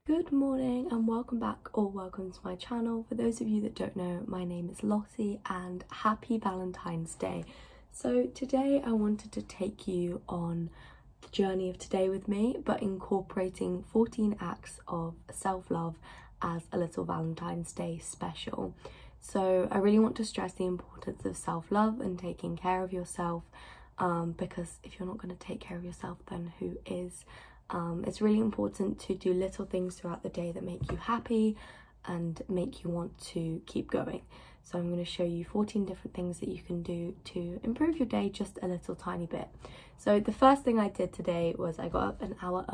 Good morning and welcome back, or welcome to my channel. For those of you that don't know, my name is Lotte and happy Valentine's Day. So today I wanted to take you on the journey of today with me, but incorporating 14 acts of self-love as a little Valentine's Day special. So I really want to stress the importance of self-love and taking care of yourself, because if you're not going to take care of yourself, then who is? It's really important to do little things throughout the day that make you happy and make you want to keep going. So I'm going to show you 14 different things that you can do to improve your day just a little tiny bit. So the first thing I did today was I got up an hour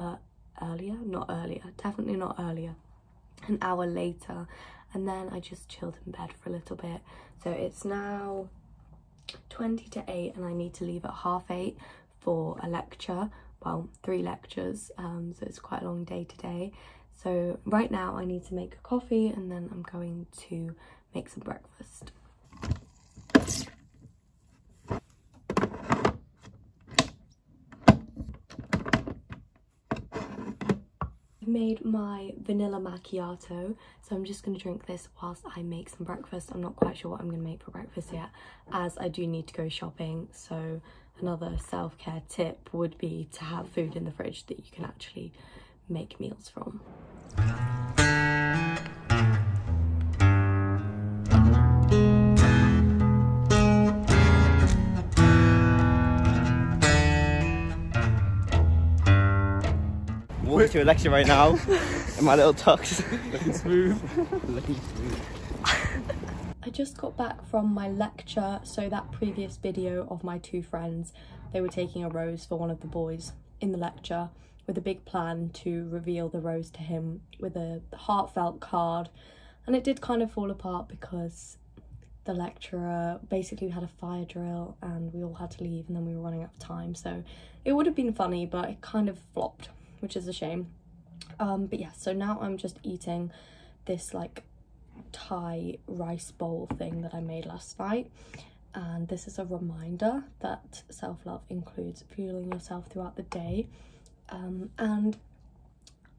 an hour later, and then I just chilled in bed for a little bit. So it's now 20 to 8 and I need to leave at 8:30 for a lecture. Well, 3 lectures, so it's quite a long day today. So right now I need to make a coffee and then I'm going to make some breakfast. I've made my vanilla macchiato, so I'm just going to drink this whilst I make some breakfast. I'm not quite sure what I'm going to make for breakfast yet, as I do need to go shopping. So another self-care tip would be to have food in the fridge that you can actually make meals from. Walking to a lecture right now in my little tux. Looking smooth. Looking smooth. I just got back from my lecture, so that previous video of my 2 friends, they were taking a rose for one of the boys in the lecture with a big plan to reveal the rose to him with a heartfelt card, and it did kind of fall apart because the lecturer basically had a fire drill and we all had to leave and then we were running out of time. So it would have been funny, but it kind of flopped, which is a shame. But yeah, so now I'm just eating this like Thai rice bowl thing that I made last night, and this is a reminder that self-love includes fueling yourself throughout the day. And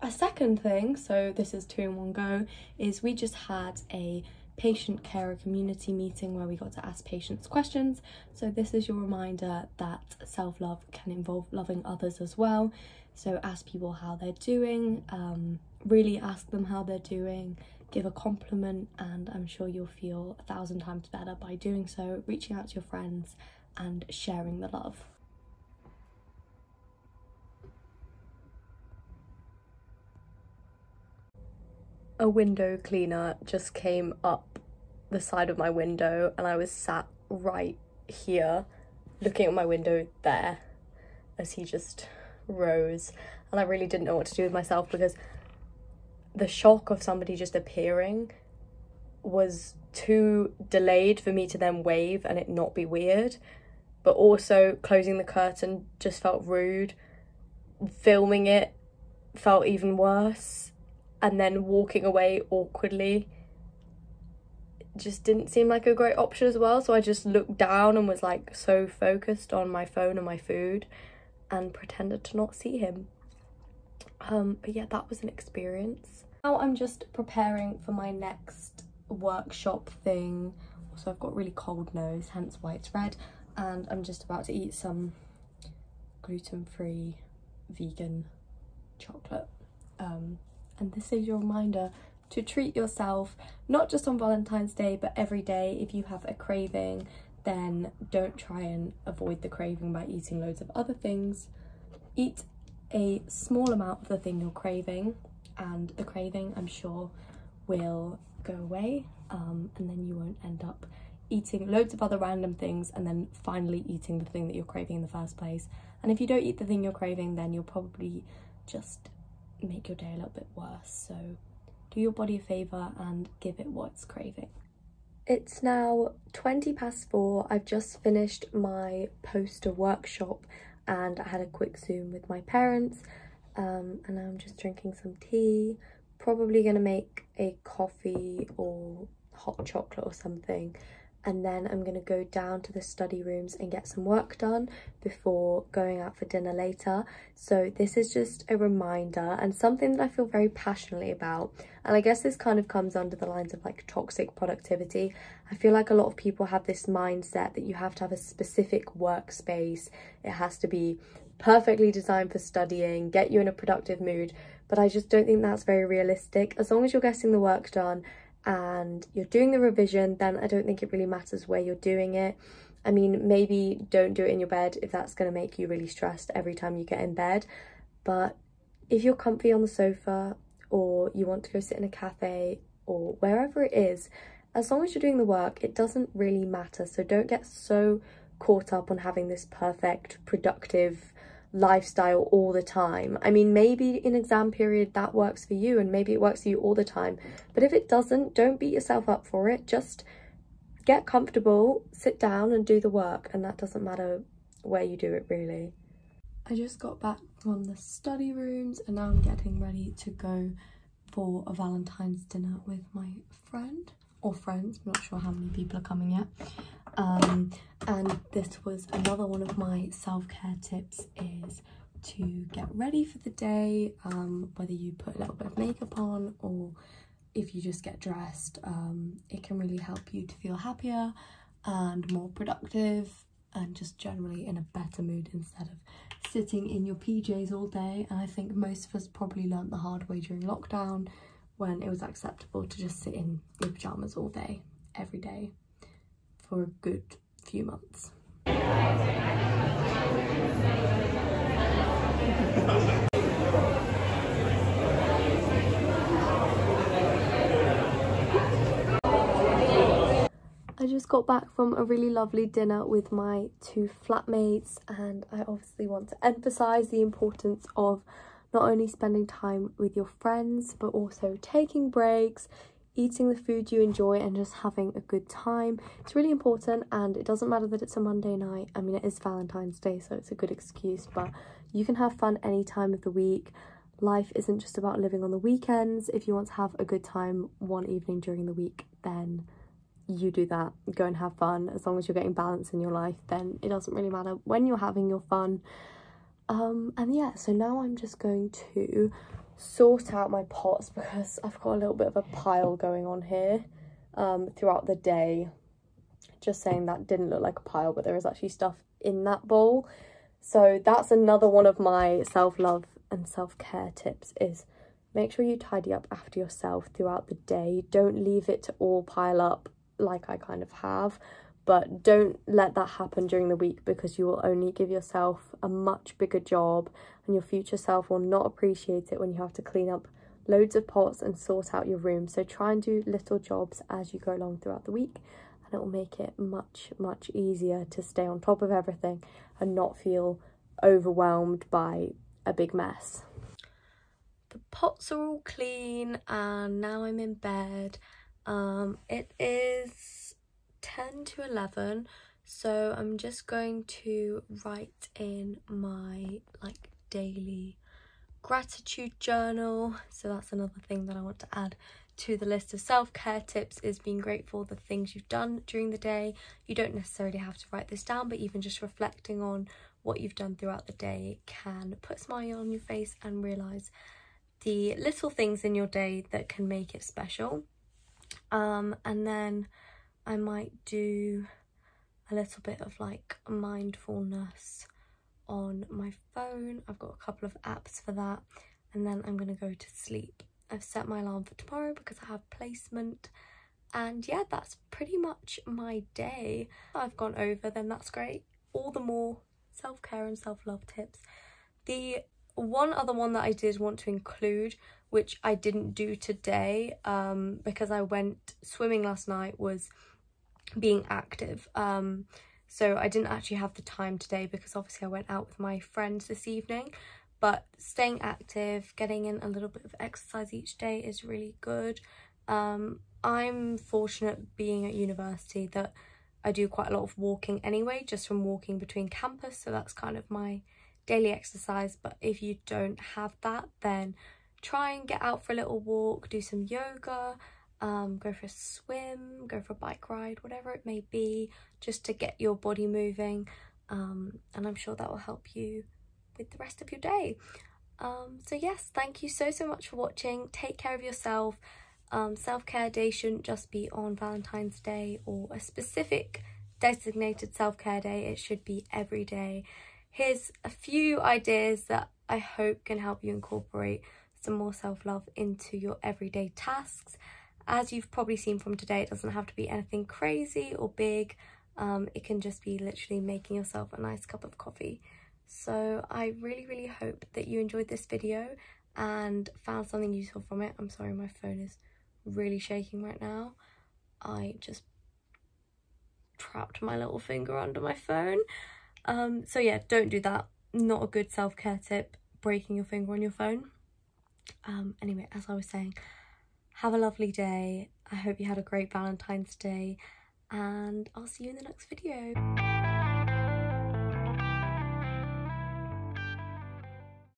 a second thing, so this is 2 in one go, is we just had a patient carer community meeting where we got to ask patients questions. So this is your reminder that self-love can involve loving others as well. So ask people how they're doing, really ask them how they're doing, give a compliment, and I'm sure you'll feel 1,000 times better by doing so, reaching out to your friends and sharing the love. A window cleaner just came up the side of my window and I was sat right here looking at my window there as he just rose, and I really didn't know what to do with myself because the shock of somebody just appearing was too delayed for me to then wave and it not be weird, but also closing the curtain just felt rude, filming it felt even worse, and then walking away awkwardly just didn't seem like a great option as well. So I just looked down and was like so focused on my phone and my food and pretended to not see him. But yeah, that was an experience. Now I'm just preparing for my next workshop thing. Also, I've got really cold nose, hence why it's red, and I'm just about to eat some gluten-free vegan chocolate. And this is your reminder to treat yourself, not just on Valentine's Day, but every day. If you have a craving, then don't try and avoid the craving by eating loads of other things. Eat a small amount of the thing you're craving, and the craving, I'm sure, will go away, and then you won't end up eating loads of other random things and then finally eating the thing that you're craving in the first place. And if you don't eat the thing you're craving, then you'll probably just make your day a little bit worse. So do your body a favour and give it what it's craving. It's now 4:20. I've just finished my poster workshop and I had a quick Zoom with my parents, and now I'm just drinking some tea, probably going to make a coffee or hot chocolate or something, and then I'm going to go down to the study rooms and get some work done before going out for dinner later. So this is just a reminder and something that I feel very passionately about, and I guess this kind of comes under the lines of like toxic productivity. I feel like a lot of people have this mindset that you have to have a specific workspace, it has to be perfectly designed for studying, get you in a productive mood, but I just don't think that's very realistic. As long as you're getting the work done and you're doing the revision, then I don't think it really matters where you're doing it. I mean, maybe don't do it in your bed if that's going to make you really stressed every time you get in bed, but if you're comfy on the sofa or you want to go sit in a cafe or wherever it is, as long as you're doing the work, it doesn't really matter. So don't get so caught up on having this perfect, productive lifestyle all the time. I mean, maybe in exam period that works for you and maybe it works for you all the time, but if it doesn't, don't beat yourself up for it. Just get comfortable, sit down and do the work, and that doesn't matter where you do it really. I just got back from the study rooms and now I'm getting ready to go for a Valentine's dinner with my friend or friends. I'm not sure how many people are coming yet. And this was another one of my self-care tips, is to get ready for the day, whether you put a little bit of makeup on or if you just get dressed. It can really help you to feel happier and more productive and just generally in a better mood instead of sitting in your PJs all day. And I think most of us probably learnt the hard way during lockdown, when it was acceptable to just sit in your pyjamas all day, every day, for a good few months. I just got back from a really lovely dinner with my two flatmates, and I obviously want to emphasize the importance of not only spending time with your friends but also taking breaks, eating the food you enjoy and just having a good time. It's really important, and it doesn't matter that it's a Monday night. I mean, it is Valentine's Day, so it's a good excuse, but you can have fun any time of the week. Life isn't just about living on the weekends. If you want to have a good time one evening during the week, then you do that. Go and have fun. As long as you're getting balance in your life, then it doesn't really matter when you're having your fun. And yeah, so now I'm just going to sort out my pots because I've got a little bit of a pile going on here throughout the day. Just saying, that didn't look like a pile, but there is actually stuff in that bowl. So that's another one of my self-love and self-care tips, is make sure you tidy up after yourself throughout the day. Don't leave it to all pile up like I kind of have, but don't let that happen during the week, because you will only give yourself a much bigger job and your future self will not appreciate it when you have to clean up loads of pots and sort out your room. So try and do little jobs as you go along throughout the week, and it will make it much easier to stay on top of everything and not feel overwhelmed by a big mess. The pots are all clean and now I'm in bed. It is 10 to 11, so I'm just going to write in my like daily gratitude journal. So that's another thing that I want to add to the list of self-care tips, is being grateful for the things you've done during the day. You don't necessarily have to write this down, but even just reflecting on what you've done throughout the day can put a smile on your face and realise the little things in your day that can make it special. And then I might do a little bit of like mindfulness on my phone. I've got a couple of apps for that, and then I'm going to go to sleep. I've set my alarm for tomorrow because I have placement, and yeah, that's pretty much my day. I've gone over, then that's great. All the more self-care and self-love tips. The one other one that I did want to include, which I didn't do today because I went swimming last night, was being active. So I didn't actually have the time today because obviously I went out with my friends this evening, but staying active, getting in a little bit of exercise each day is really good. I'm fortunate being at university that I do quite a lot of walking anyway, just from walking between campus, so that's kind of my daily exercise. But if you don't have that, then try and get out for a little walk, do some yoga, go for a swim, go for a bike ride, whatever it may be, just to get your body moving, and I'm sure that will help you with the rest of your day. So yes, thank you so much for watching. Take care of yourself. Self-care day shouldn't just be on Valentine's Day or a specific designated self-care day. It should be every day. Here's a few ideas that I hope can help you incorporate some more self-love into your everyday tasks. As you've probably seen from today, it doesn't have to be anything crazy or big. It can just be literally making yourself a nice cup of coffee. So I really hope that you enjoyed this video and found something useful from it. I'm sorry, my phone is really shaking right now. I just trapped my little finger under my phone. So yeah, don't do that. Not a good self-care tip, breaking your finger on your phone. Anyway, as I was saying, have a lovely day. I hope you had a great Valentine's Day, and I'll see you in the next video.